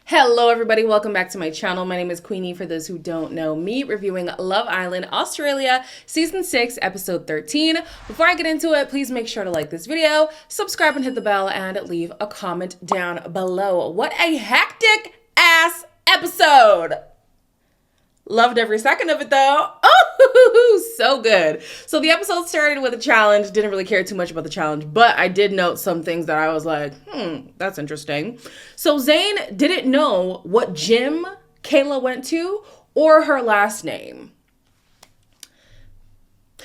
Hello everybody, welcome back to my channel. My name is Queenie, for those who don't know me, reviewing Love Island Australia Season 6, Episode 13. Before I get into it, please make sure to like this video, subscribe and hit the bell, and leave a comment down below. What a hectic ass episode! Loved every second of it though. Oh, so good. So the episode started with a challenge. Didn't really care too much about the challenge, but I did note some things that I was like, that's interesting. So Zayn didn't know what gym Kayla went to or her last name.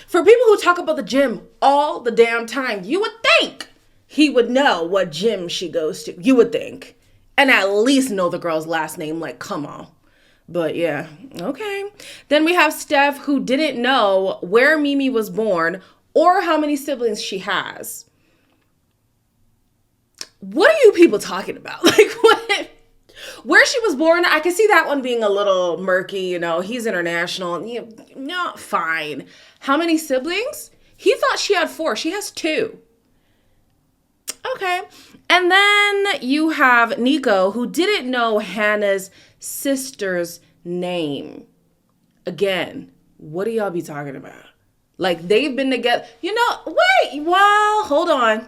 For people who talk about the gym all the damn time, you would think he would know what gym she goes to. You would think. And at least know the girl's last name. Like, come on. But yeah, okay. Then we have Steph, who didn't know where Mimi was born or how many siblings she has. What are you people talking about? Like, what? Where she was born, I can see that one being a little murky, you know. He's international. No, fine. How many siblings? He thought she had 4. She has 2. Okay. And then you have Nico, who didn't know Hannah's sister's name. Again, what do y'all be talking about? Like, they've been together. You know, wait, well, hold on.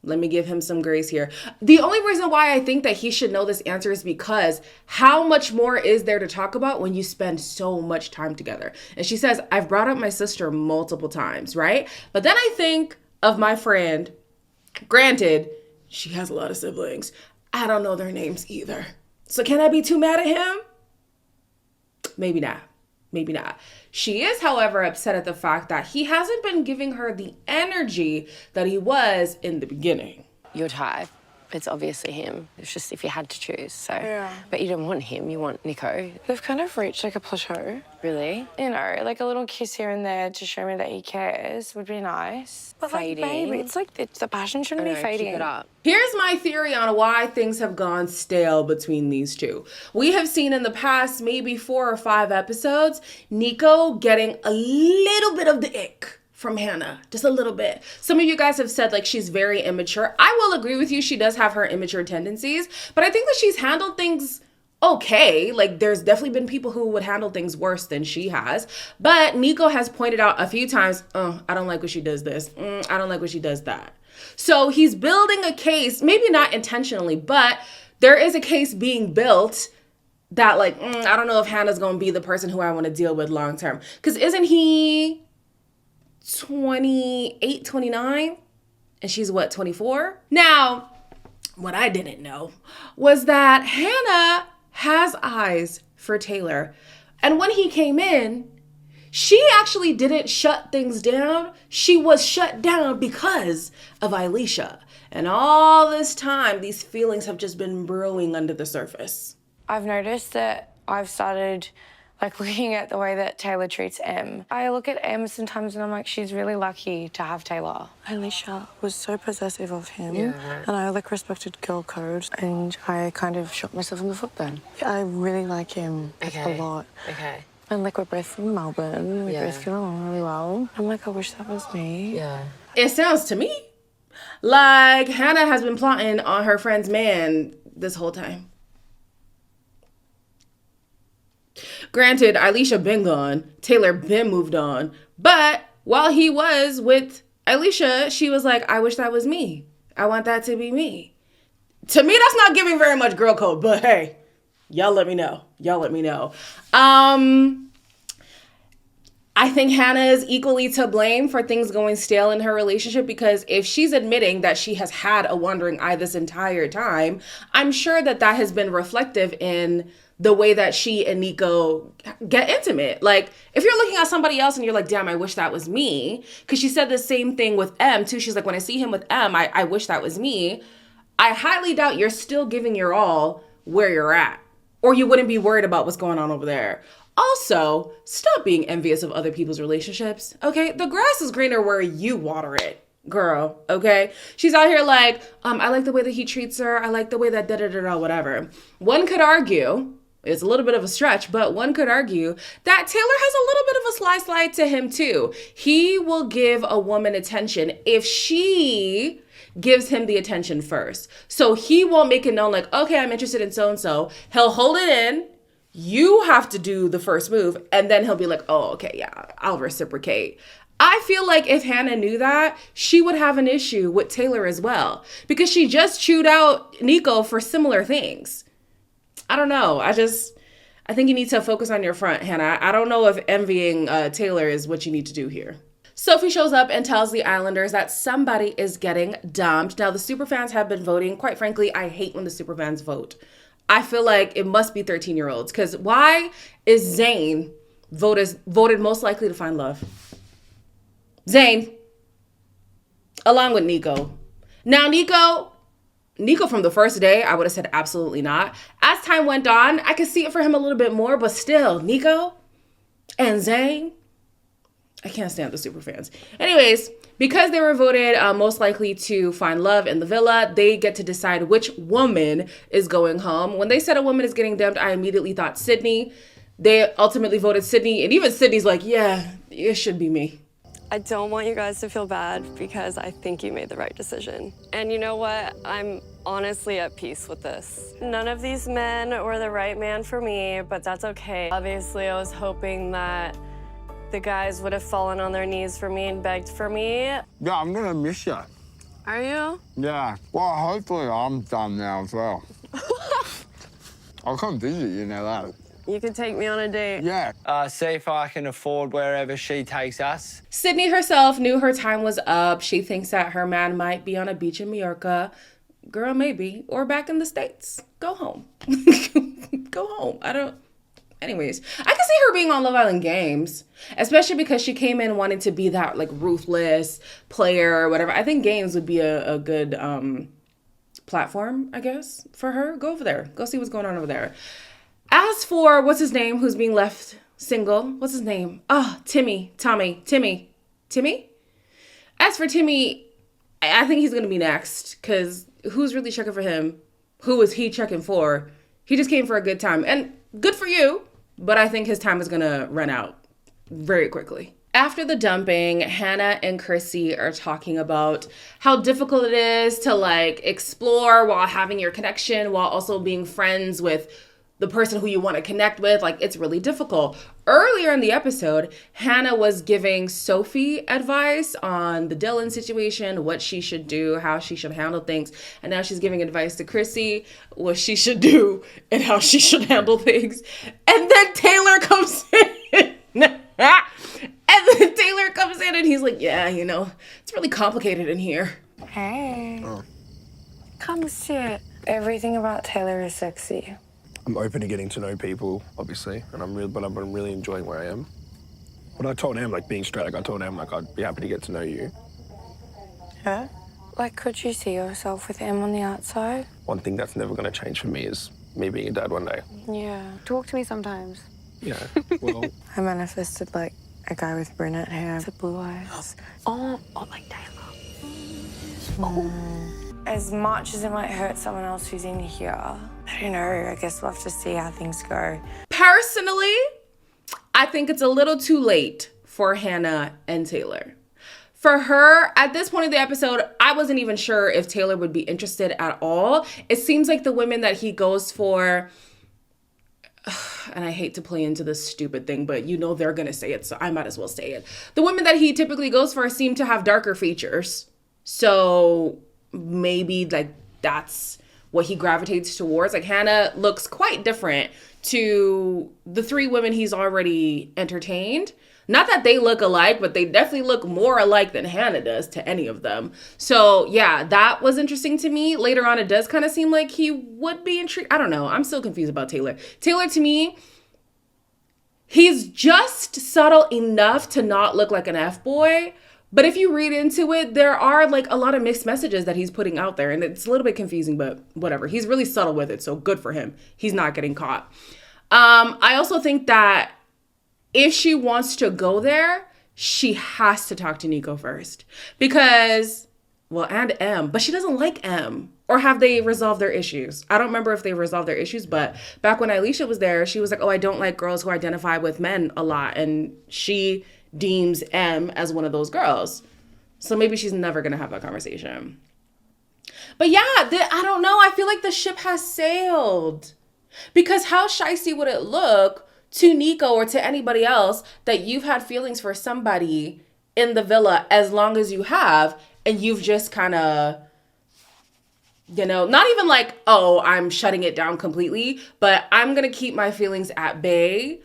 Let me give him some grace here. The only reason why I think that he should know this answer is because how much more is there to talk about when you spend so much time together? And she says, I've brought up my sister multiple times, right? But then I think of my friend. Granted, she has a lot of siblings. I don't know their names either. So can I be too mad at him? Maybe not. Maybe not. She is, however, upset at the fact that he hasn't been giving her the energy that he was in the beginning. Your type. It's obviously him. It's just if you had to choose, so. Yeah. But you don't want him, you want Nico. They've kind of reached like a plateau. Really? You know, like a little kiss here and there to show me that he cares would be nice. But Fading. like, babe, it's like the passion shouldn't be fading. Keep it up. Here's my theory on why things have gone stale between these two. We have seen in the past maybe 4 or 5 episodes, Nico getting a little bit of the ick from Hannah, just a little bit. Some of you guys have said like she's very immature. I will agree with you, she does have her immature tendencies, but I think that she's handled things okay. Like, there's definitely been people who would handle things worse than she has. But Nico has pointed out a few times, I don't like when she does this. I don't like when she does that. So he's building a case, maybe not intentionally, but there is a case being built that like, I don't know if Hannah's going to be the person who I want to deal with long term. Because isn't he 28, 29? And she's what, 24? Now, what I didn't know was that Hannah has eyes for Taylor. And when he came in, she actually didn't shut things down. She was shut down because of Elisha. And all this time, these feelings have just been brewing under the surface. I've noticed that I've started like looking at the way that Taylor treats Em. I look at Em sometimes and I'm like, she's really lucky to have Taylor. Alicia was so possessive of him, and I like respected girl code, and I kind of shot myself in the foot then. I really like him a lot. Okay. And like, we're both from Melbourne, we both get along really well. I'm like, I wish that was me. Yeah. It sounds to me like Hannah has been plotting on her friend's man this whole time. Granted, Elisha been gone, Taylor been moved on, but while he was with Elisha, she was like, I wish that was me. I want that to be me. To me, that's not giving very much girl code, but hey, y'all let me know. Y'all let me know. I think Hannah is equally to blame for things going stale in her relationship, because if she's admitting that she has had a wandering eye this entire time, I'm sure that that has been reflective in the way that she and Nico get intimate. Like, if you're looking at somebody else and you're like, damn, I wish that was me. Because she said the same thing with Em too. She's like, when I see him with Em, I wish that was me. I highly doubt you're still giving your all where you're at, or you wouldn't be worried about what's going on over there. Also, stop being envious of other people's relationships, okay? The grass is greener where you water it, girl, okay? She's out here like, I like the way that he treats her. I like the way that da-da-da-da, whatever. One could argue, it's a little bit of a stretch, but one could argue that Taylor has a little bit of a slide to him too. He will give a woman attention if she gives him the attention first. So he won't make it known like, okay, I'm interested in so-and-so. He'll hold it in. You have to do the first move. And then he'll be like, oh, okay, yeah, I'll reciprocate. I feel like if Hannah knew that, she would have an issue with Taylor as well. Because she just chewed out Nico for similar things. I don't know. I think you need to focus on your front, Hannah. I don't know if envying Taylor is what you need to do here. Sophie shows up and tells the Islanders that somebody is getting dumped. Now, the superfans have been voting. Quite frankly, I hate when the superfans vote. I feel like it must be 13-year-olds. Because why is Zayn voted most likely to find love? Zayn, along with Nico. Now, Nico from the first day, I would have said absolutely not. As time went on, I could see it for him a little bit more, but still, Nico and Zayn, I can't stand the superfans. Anyways, because they were voted most likely to find love in the villa, they get to decide which woman is going home. When they said a woman is getting dumped, I immediately thought Sydney. They ultimately voted Sydney, and even Sydney's like, yeah, it should be me. I don't want you guys to feel bad because I think you made the right decision. And you know what? I'm honestly at peace with this. None of these men were the right man for me, but that's okay. Obviously, I was hoping that the guys would have fallen on their knees for me and begged for me. Yeah, I'm gonna miss you. Are you? Yeah. Well, hopefully I'm done now as well. I'll come visit you now that. You can take me on a date. Yeah. See if I can afford wherever she takes us. Sydney herself knew her time was up. She thinks that her man might be on a beach in Mallorca. Girl, maybe. Or back in the States. Go home. Go home. Anyways, I can see her being on Love Island Games, especially because she came in wanting to be that like ruthless player or whatever. I think Games would be a good platform, I guess, for her. Go over there. Go see what's going on over there. As for, what's his name, who's being left single? What's his name? Timmy. As for Timmy, I think he's going to be next, because who's really checking for him? Who is he checking for? He just came for a good time. And good for you, but I think his time is going to run out very quickly. After the dumping, Hannah and Chrissy are talking about how difficult it is to like explore while having your connection, while also being friends with the person who you want to connect with. Like, it's really difficult. Earlier in the episode, Hannah was giving Sophie advice on the Dylan situation, what she should do, how she should handle things. And now she's giving advice to Chrissy, what she should do and how she should handle things. And then Taylor comes in. And he's like, yeah, you know, it's really complicated in here. Hey. Come sit. Everything about Taylor is sexy. I'm open to getting to know people, obviously, and I'm really enjoying where I am. But I told him, like, being straight, like, I told him, like, I'd be happy to get to know you. Huh? Like, could you see yourself with him on the outside? One thing that's never going to change for me is me being a dad one day. Yeah. Talk to me sometimes. Yeah, well... I manifested, like, a guy with brunette hair, with blue eyes. Oh, like Taylor. As much as it might hurt someone else who's in here, I don't know, I guess we'll have to see how things go. Personally, I think it's a little too late for Hannah and Taylor. For her, at this point in the episode, I wasn't even sure if Taylor would be interested at all. It seems like the women that he goes for, and I hate to play into this stupid thing, but you know they're gonna say it, so I might as well say it. The women that he typically goes for seem to have darker features. So maybe like that's what he gravitates towards. Like, Hannah looks quite different to the three women he's already entertained. Not that they look alike, but they definitely look more alike than Hannah does to any of them. So yeah, that was interesting to me. Later on, it does kind of seem like he would be intrigued. I don't know. I'm still confused about Taylor. Taylor, to me, he's just subtle enough to not look like an F-boy. But if you read into it, there are like a lot of mixed messages that he's putting out there. And it's a little bit confusing, but whatever. He's really subtle with it. So good for him. He's not getting caught. I also think that if she wants to go there, she has to talk to Nico first. Because, well, and M, but she doesn't like M. Or have they resolved their issues? I don't remember if they resolved their issues, but back when Alicia was there, she was like, oh, I don't like girls who identify with men a lot. And she deems M as one of those girls. So maybe she's never going to have that conversation. But yeah, I don't know. I feel like the ship has sailed. Because how shicey would it look to Nico or to anybody else that you've had feelings for somebody in the villa as long as you have, and you've just kind of, you know, not even like, oh, I'm shutting it down completely, but I'm going to keep my feelings at bay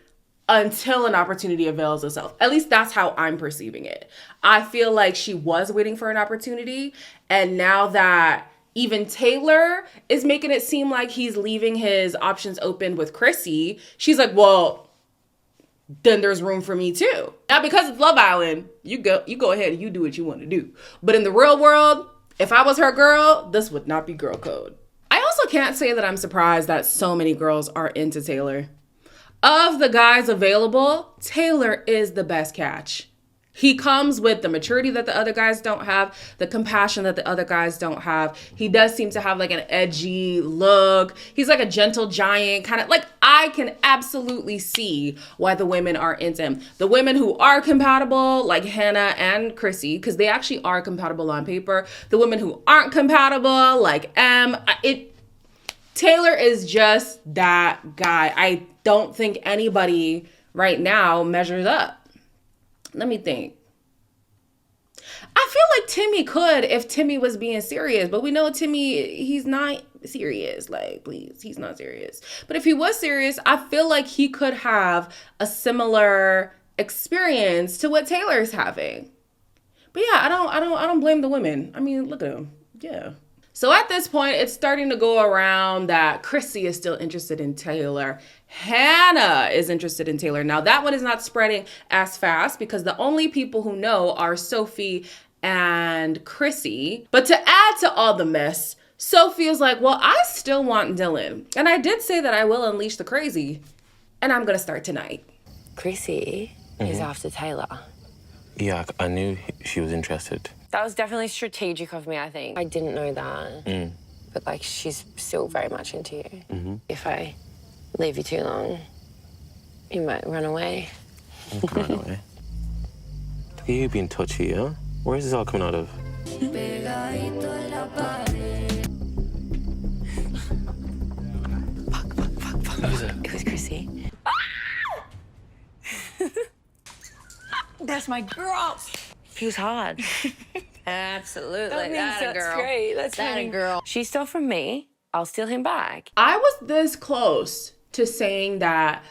until an opportunity avails itself. At least that's how I'm perceiving it. I feel like she was waiting for an opportunity, and now that even Taylor is making it seem like he's leaving his options open with Chrissy, she's like, well, then there's room for me too. Now, because it's Love Island, you go ahead and you do what you want to do. But in the real world, if I was her girl, this would not be girl code. I also can't say that I'm surprised that so many girls are into Taylor. Of the guys available, Taylor is the best catch. He comes with the maturity that the other guys don't have, the compassion that the other guys don't have. He does seem to have like an edgy look. He's like a gentle giant, kind of like, I can absolutely see why the women are into him. The women who are compatible, like Hannah and Chrissy, because they actually are compatible on paper. The women who aren't compatible, like Taylor is just that guy. I don't think anybody right now measures up. Let me think. I feel like Timmy could if Timmy was being serious, but we know Timmy, he's not serious. Like, please, he's not serious. But if he was serious, I feel like he could have a similar experience to what Taylor's having. But yeah, I don't blame the women. I mean, look at him. Yeah. So at this point, it's starting to go around that Chrissy is still interested in Taylor. Hannah is interested in Taylor. Now, that one is not spreading as fast because the only people who know are Sophie and Chrissy. But to add to all the mess, Sophie is like, well, I still want Dylan. And I did say that I will unleash the crazy. And I'm going to start tonight. Chrissy is after Taylor. Yeah, I knew she was interested. That was definitely strategic of me, I think. I didn't know that. But, like, she's still very much into you. If I leave you too long, you might run away. You can run away. Look at you being touchy, yeah? Where is this all coming out of? It was Chrissy. That's my girl. He was hard. Absolutely. That means That a that's girl. great. That's That a meaning- girl. She stole from me. I'll steal him back. I was this close to saying that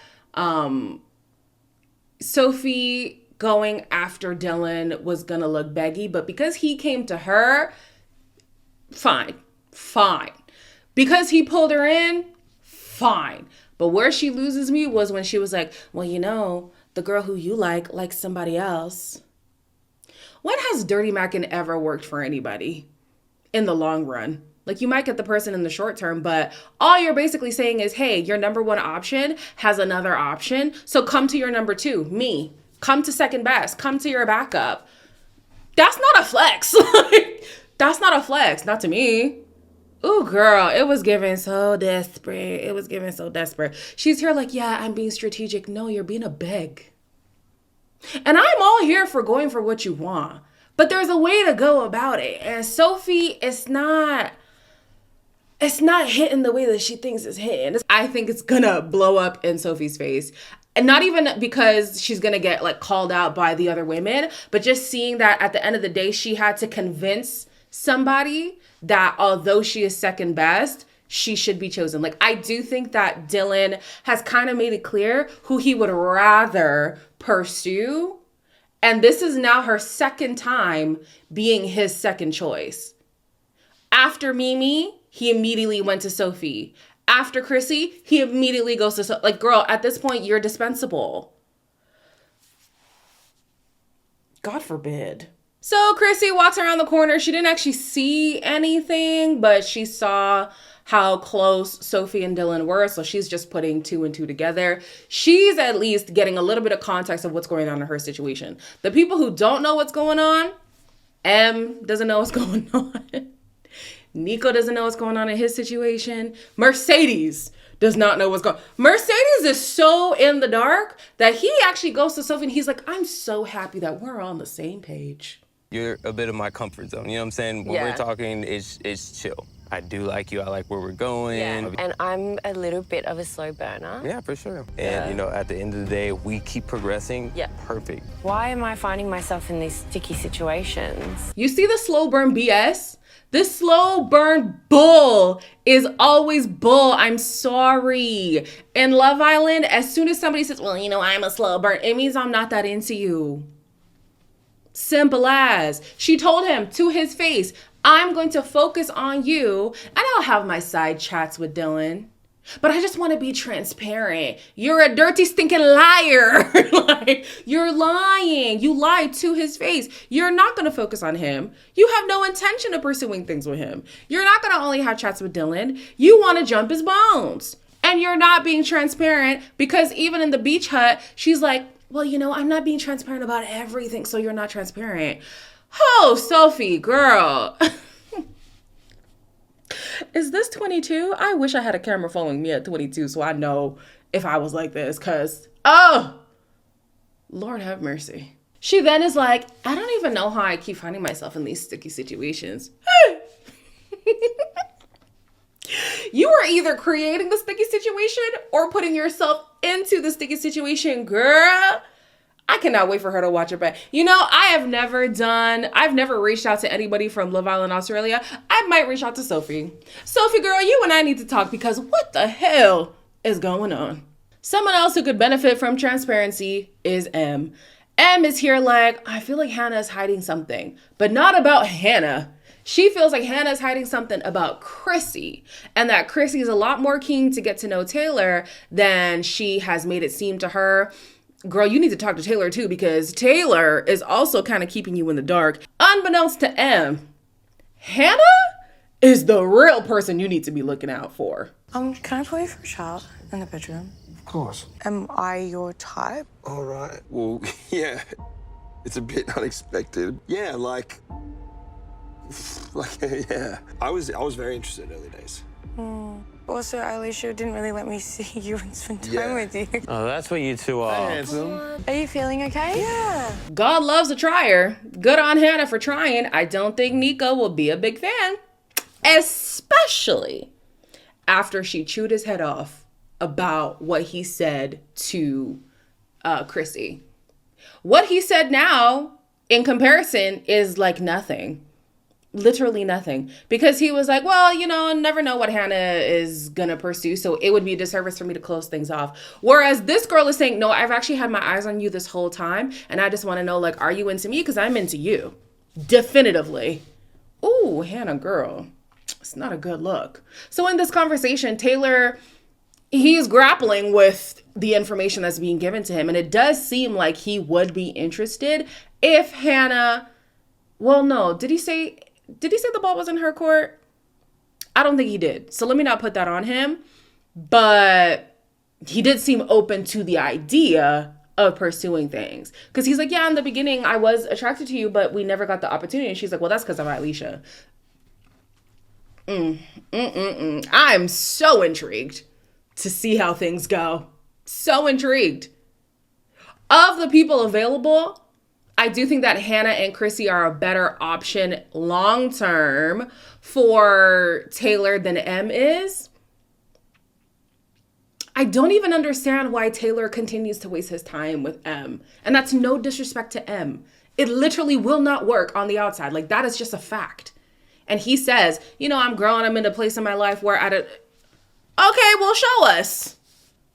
Sophie going after Dylan was gonna look beggy, but because he came to her, fine. Because he pulled her in, fine. But where she loses me was when she was like, well, you know, the girl who you like likes somebody else. When has dirty macking ever worked for anybody in the long run? Like, you might get the person in the short term, but all you're basically saying is, hey, your number one option has another option. So come to your number two, me. Come to second best. Come to your backup. That's not a flex. That's not a flex. Not to me. Ooh, girl, it was giving so desperate. She's here like, yeah, I'm being strategic. No, you're being a beg. And I'm all here for going for what you want. But there's a way to go about it. And Sophie, it's not hitting the way that she thinks it's hitting. I think it's gonna blow up in Sophie's face. And not even because she's gonna get like called out by the other women, but just seeing that at the end of the day, she had to convince somebody that although she is second best, she should be chosen. Like, I do think that Dylan has kind of made it clear who he would rather pursue. And this is now her second time being his second choice. After Mimi, he immediately went to Sophie. After Chrissy, he immediately goes to like, girl, at this point, you're dispensable. God forbid. So Chrissy walks around the corner. She didn't actually see anything, but she saw how close Sophie and Dylan were. So she's just putting two and two together. She's at least getting a little bit of context of what's going on in her situation. The people who don't know what's going on, M doesn't know what's going on. Nico doesn't know what's going on in his situation. Mercedes does not know what's going on. Mercedes is so in the dark that he actually goes to Sophie and he's like, I'm so happy that we're on the same page. You're a bit of my comfort zone. You know what I'm saying? When we're talking, it's chill. I do like you. I like where we're going. Yeah. And I'm a little bit of a slow burner. Yeah, for sure. And, you know, at the end of the day, we keep progressing. Yeah. Perfect. Why am I finding myself in these sticky situations? You see the slow burn BS? This slow burn bull is always bull. I'm sorry. In Love Island, as soon as somebody says, well, you know, I'm a slow burn, it means I'm not that into you. Simple as. She told him to his face, I'm going to focus on you and I'll have my side chats with Dylan. But I just want to be transparent. You're a dirty, stinking liar. Like, you're lying. You lied to his face. You're not going to focus on him. You have no intention of pursuing things with him. You're not going to only have chats with Dylan. You want to jump his bones. And you're not being transparent because even in the beach hut, she's like, well, you know, I'm not being transparent about everything, so you're not transparent. Oh, Sophie, girl. Is this 22? I wish I had a camera following me at 22 so I know if I was like this, because, oh, Lord have mercy. She then is like, I don't even know how I keep finding myself in these sticky situations. You are either creating the sticky situation or putting yourself into the sticky situation, girl. I cannot wait for her to watch it back. You know, I've never reached out to anybody from Love Island, Australia. I might reach out to Sophie. Sophie, girl, you and I need to talk because what the hell is going on? Someone else who could benefit from transparency is M. M is here like, I feel like Hannah is hiding something, but not about Hannah. She feels like Hannah is hiding something about Chrissy, and that Chrissy is a lot more keen to get to know Taylor than she has made it seem to her. Girl, you need to talk to Taylor too, because Taylor is also kind of keeping you in the dark. Unbeknownst to M, Hannah is the real person you need to be looking out for. Can I pull you for a shout in the bedroom? Of course. Am I your type? All right. Well, yeah. It's a bit unexpected. Yeah, yeah. I was very interested in early days. Also, Alicia didn't really let me see you and spend time with you. Oh, that's what you two are. Handsome. Are you feeling okay? Yeah. God loves a trier. Good on Hannah for trying. I don't think Nico will be a big fan, especially after she chewed his head off about what he said to Chrissy. What he said now, in comparison, is like nothing. Literally nothing. Because he was like, well, you know, I never know what Hannah is gonna pursue, so it would be a disservice for me to close things off. Whereas this girl is saying, no, I've actually had my eyes on you this whole time, and I just want to know, like, are you into me? Because I'm into you. Definitively. Ooh, Hannah, girl. It's not a good look. So in this conversation, Taylor, he's grappling with the information that's being given to him, and it does seem like he would be interested if Hannah, well, no, did he say the ball was in her court? I don't think he did. So let me not put that on him. But he did seem open to the idea of pursuing things. Because he's like, yeah, in the beginning, I was attracted to you, but we never got the opportunity. And she's like, well, that's because of Alicia. I'm so intrigued to see how things go. So intrigued. Of the people available, I do think that Hannah and Chrissy are a better option long-term for Taylor than M is. I don't even understand why Taylor continues to waste his time with M. And that's no disrespect to M. It literally will not work on the outside. Like, that is just a fact. And he says, you know, I'm growing. I'm in a place in my life where okay, well, show us.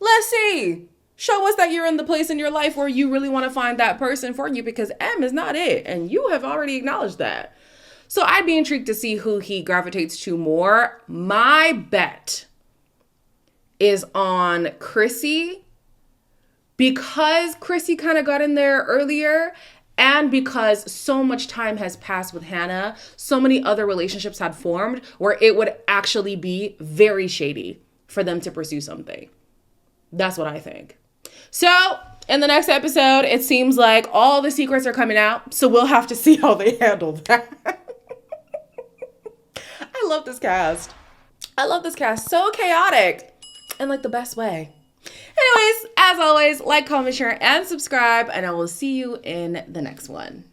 Let's see. Show us that you're in the place in your life where you really want to find that person for you, because M is not it. And you have already acknowledged that. So I'd be intrigued to see who he gravitates to more. My bet is on Chrissy, because Chrissy kind of got in there earlier, and because so much time has passed with Hannah, so many other relationships had formed where it would actually be very shady for them to pursue something. That's what I think. So in the next episode, it seems like all the secrets are coming out. So we'll have to see how they handle that. I love this cast. So chaotic in like the best way. Anyways, as always, like, comment, share, and subscribe. And I will see you in the next one.